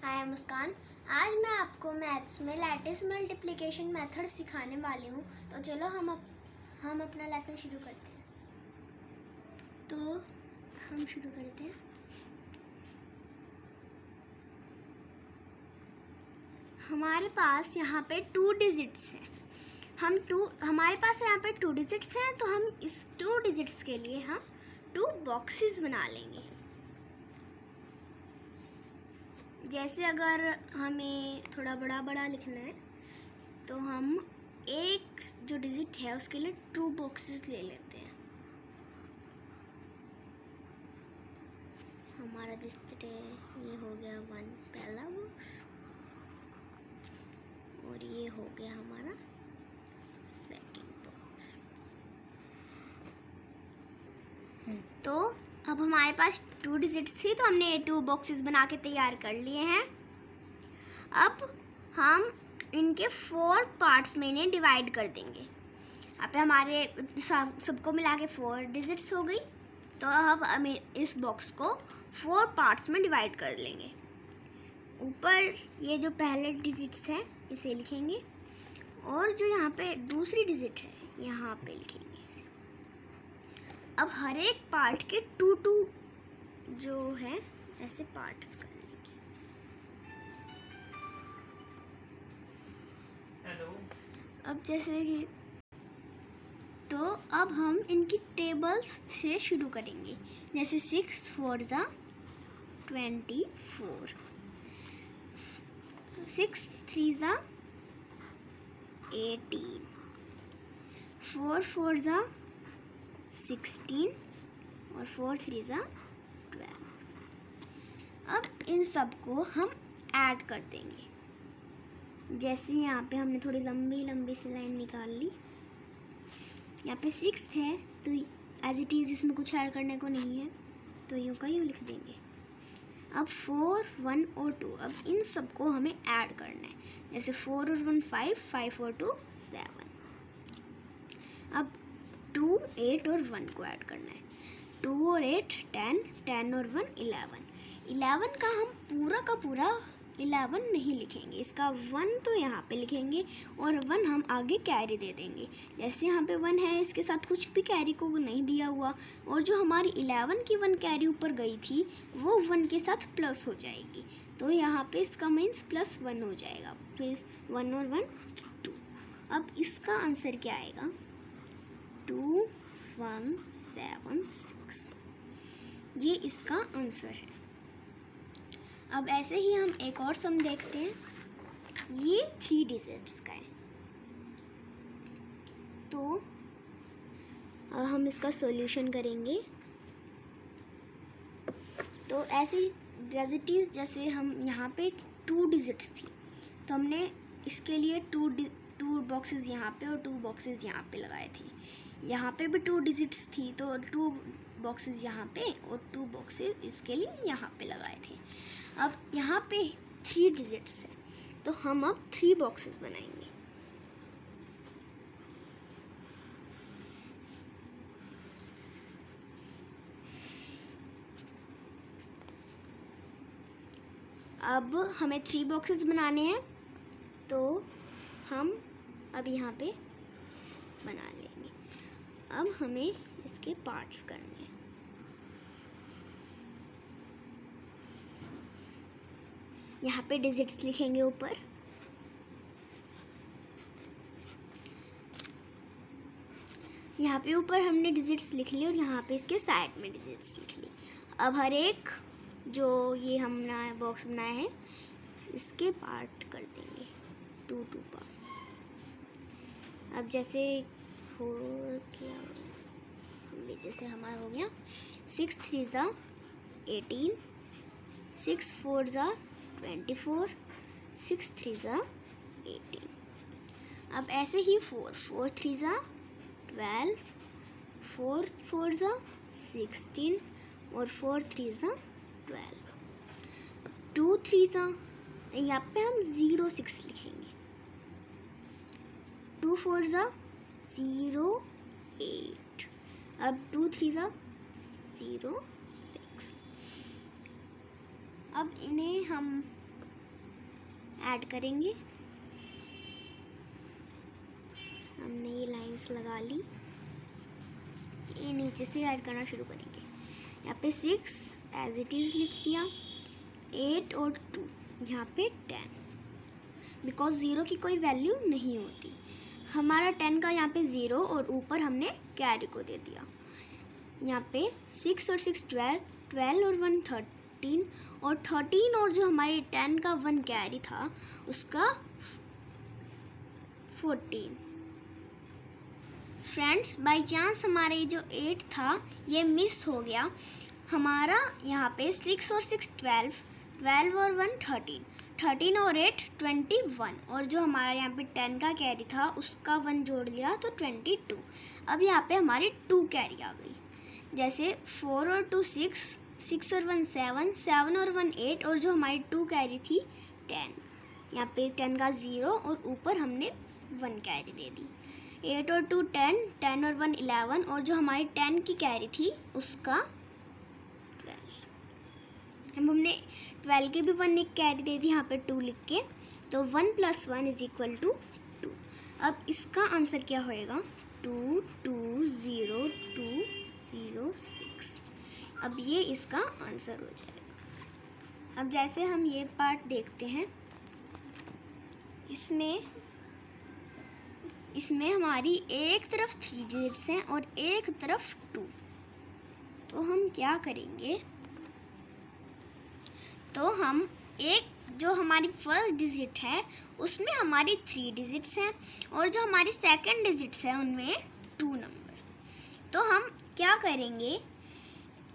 I am मुस्कान। आज मैं आपको मैथ्स में लैटिस मल्टीप्लिकेशन मेथड सिखाने वाली हूँ। तो चलो हम अपना लेसन शुरू करते हैं। तो हम शुरू करते हैं। हमारे पास यहाँ पे 2 डिजिट्स हैं। हमारे पास यहाँ पे 2 डिजिट्स हैं, तो हम इस 2 डिजिट्स के लिए हम 2 बॉक्सेस बना लेंगे। जैसे अगर हमें थोड़ा बड़ा बड़ा लिखना है तो हम एक जो डिजिट है उसके लिए 2 बॉक्सेस ले लेते हैं। हमारा डिजिट है, ये हो गया 1 पहला बॉक्स और ये हो गया हमारा सेकंड बॉक्स। तो अब हमारे पास 2 डिजिट्स थी, तो हमने 2 बॉक्सेस बना के तैयार कर लिए हैं। अब हम इनके 4 पार्ट्स में इन्हें डिवाइड कर देंगे। यहाँ पे हमारे सबको मिला के 4 डिजिट्स हो गई। तो अब हम इस बॉक्स को 4 पार्ट्स में डिवाइड कर लेंगे। ऊपर ये जो पहले डिजिट्स है इसे लिखेंगे और जो यहाँ पे दूसरी डिजिट है यहाँ पे लिखेंगे। अब हर एक पार्ट के 2 जो है ऐसे पार्ट्स कर लेंगे। हेलो। अब जैसे कि तो अब हम इनकी टेबल्स से शुरू करेंगे। जैसे 6 4 ज़ा 24, 6 3 ज़ा 18, 4 4 ज़ा 16 और 4 3 ज़ा 12। अब इन सब को हम ऐड कर देंगे। जैसे यहाँ पे हमने थोड़ी लंबी लंबी सी लाइन निकाल ली। यहाँ पे 6 है तो एज इट इज़ इसमें कुछ ऐड करने को नहीं है, तो यूँ का यूँ लिख देंगे। अब 4 1 और 2, अब इन सब को हमें ऐड करना है। जैसे 4 और 1 5, 5 और 2 7। अब 2 8 और 1 को ऐड करना है। 2 और 8 10, 10 और 1 11। 11 का हम पूरा का पूरा 11 नहीं लिखेंगे, इसका 1 तो यहाँ पे लिखेंगे और 1 हम आगे कैरी दे देंगे। जैसे यहाँ पे 1 है, इसके साथ कुछ भी कैरी को नहीं दिया हुआ, और जो हमारी 11 की 1 कैरी ऊपर गई थी वो 1 के साथ प्लस हो जाएगी। तो यहाँ पे इसका मीन्स +1 हो जाएगा। प्लीज़ 1 और 1 2। अब इसका आंसर क्या आएगा? 2 1 7 6। ये इसका आंसर है। अब ऐसे ही हम एक और सम देखते हैं। ये 3 डिजिट्स का है, तो हम इसका सॉल्यूशन करेंगे। तो ऐसे डिजिट्स, जैसे हम यहाँ पे 2 डिजिट्स थी तो हमने इसके लिए 2 बॉक्सेस यहाँ पे और 2 बॉक्सेस यहाँ पे लगाए थे। यहाँ पे भी 2 डिजिट्स थी तो 2 बॉक्सेस यहाँ पे और 2 बॉक्सेस इसके लिए यहाँ पे लगाए थे। अब यहाँ पे 3 डिजिट्स है तो हम अब 3 बॉक्सेस बनाएंगे। अब हमें 3 बॉक्सेस बनाने हैं, तो हम अब यहाँ पे बना लेंगे। अब हमें इसके पार्ट्स करने हैं। यहाँ पे डिजिट्स लिखेंगे ऊपर। यहाँ पे ऊपर हमने डिजिट्स लिख ली और यहाँ पे इसके साइड में डिजिट्स लिख ली। अब हर एक जो ये हमने बॉक्स बनाया है इसके पार्ट कर देंगे, 2 पार्ट्स। अब जैसे हो गया, जैसे हमारा हो गया 6 3 ज़ा 18, 6 4 ज़ा 24, 6 3 ज़ा 18। अब ऐसे ही 4 4 3 ज़ा 12, 4 4 ज़ा 16 और 4 3 ज़ा 12। अब 2 3 ज़ा, यहाँ पे हम 0 6 लिखेंगे। 2 4 ज़ा 0 8। अब 2 3 ज़ा 0 6। अब इन्हें हम ऐड करेंगे। हमने ये लाइंस लगा ली, ये नीचे से ऐड करना शुरू करेंगे। यहाँ पे 6 एज इट इज़ लिख दिया, 8 और 2 यहाँ पे 10, बिकॉज 0 की कोई वैल्यू नहीं होती। हमारा 10 का यहाँ पे 0 और ऊपर हमने कैरी को दे दिया। यहाँ पे 6 और 6 12, 12 और 1 13, और 13 और जो हमारे 10 का 1 कैरी था उसका 14। फ्रेंड्स, बाय चांस हमारे जो 8 था ये मिस हो गया। हमारा यहाँ पे 6 और 6 12, 12 और 1 13, 13 और 8 21, और जो हमारा यहाँ पे 10 का कैरी था उसका 1 जोड़ लिया तो 22। अब यहाँ पे हमारी 2 कैरी आ गई। जैसे 4 और 2 6, 6 और 1 7, 7 और 1 8, और जो हमारी 2 कैरी थी 10। यहाँ पे 10 का 0 और ऊपर हमने 1 कैरी दे दी। 8 और 2 10, 10 और 1 11, और जो हमारी 10 की कैरी थी उसका 12। अब हमने 12 की भी 1 एक कैरी दे दी यहाँ पे 2 लिख के, तो 1 + 1 = 2। अब इसका आंसर क्या होएगा? 2 2 0 2 0 6। अब ये इसका आंसर हो जाएगा। अब जैसे हम ये पार्ट देखते हैं, इसमें हमारी एक तरफ 3 डिजिट्स हैं और एक तरफ 2। तो हम क्या करेंगे, तो हम एक जो हमारी फर्स्ट डिजिट है उसमें हमारी 3 डिजिट्स हैं, और जो हमारी सेकंड डिजिट्स हैं उनमें 2 नंबर्स। तो हम क्या करेंगे,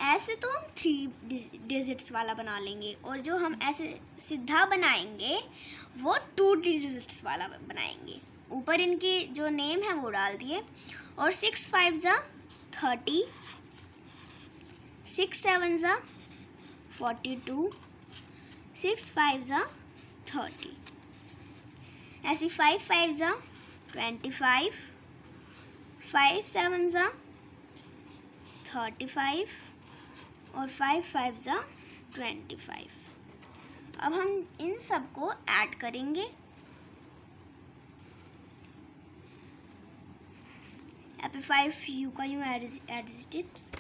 ऐसे तो हम 3 डिजिट्स वाला बना लेंगे, और जो हम ऐसे सीधा बनाएंगे वो 2 डिजिट्स वाला बनाएंगे। ऊपर इनके जो नेम है वो डाल दिए, और 6 5 ज़ा 30, 6 7 ज़ा 42, 6 5 ज़ा 30, ऐसे 5 5 ज़ा 25, 5 7 ज़ा 35, और 5 5 ज़ा 25। अब हम इन सब को ऐड करेंगे। यहाँ पे 5 यू का यूँ एड डिजिट्स,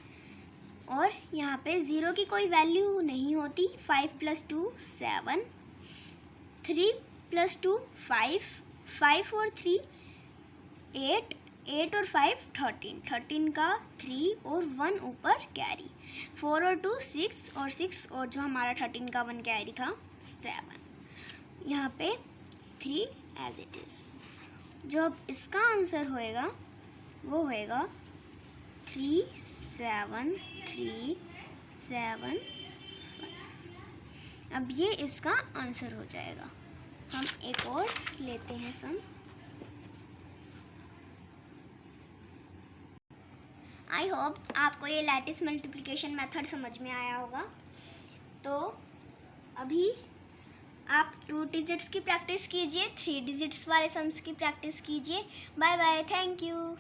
और यहाँ पे 0 की कोई वैल्यू नहीं होती। 5 + 2 7, 3 + 2 5, 5 और 3 8, 8 और 5 13, 13 का 3 और 1 ऊपर कैरी, 4 और 2 6, और 6 और जो हमारा 13 का 1 कैरी था 7। यहाँ पे 3 एज इट इज़। जो अब इसका आंसर होएगा वो होएगा 3 7 3 7 5। अब ये इसका आंसर हो जाएगा। हम एक और लेते हैं सम। आई होप आपको ये लैटिस मल्टीप्लिकेशन मेथड समझ में आया होगा। तो अभी आप 2 डिजिट्स की प्रैक्टिस कीजिए, 3 डिजिट्स वाले सम्स की प्रैक्टिस कीजिए। Bye bye, thank you.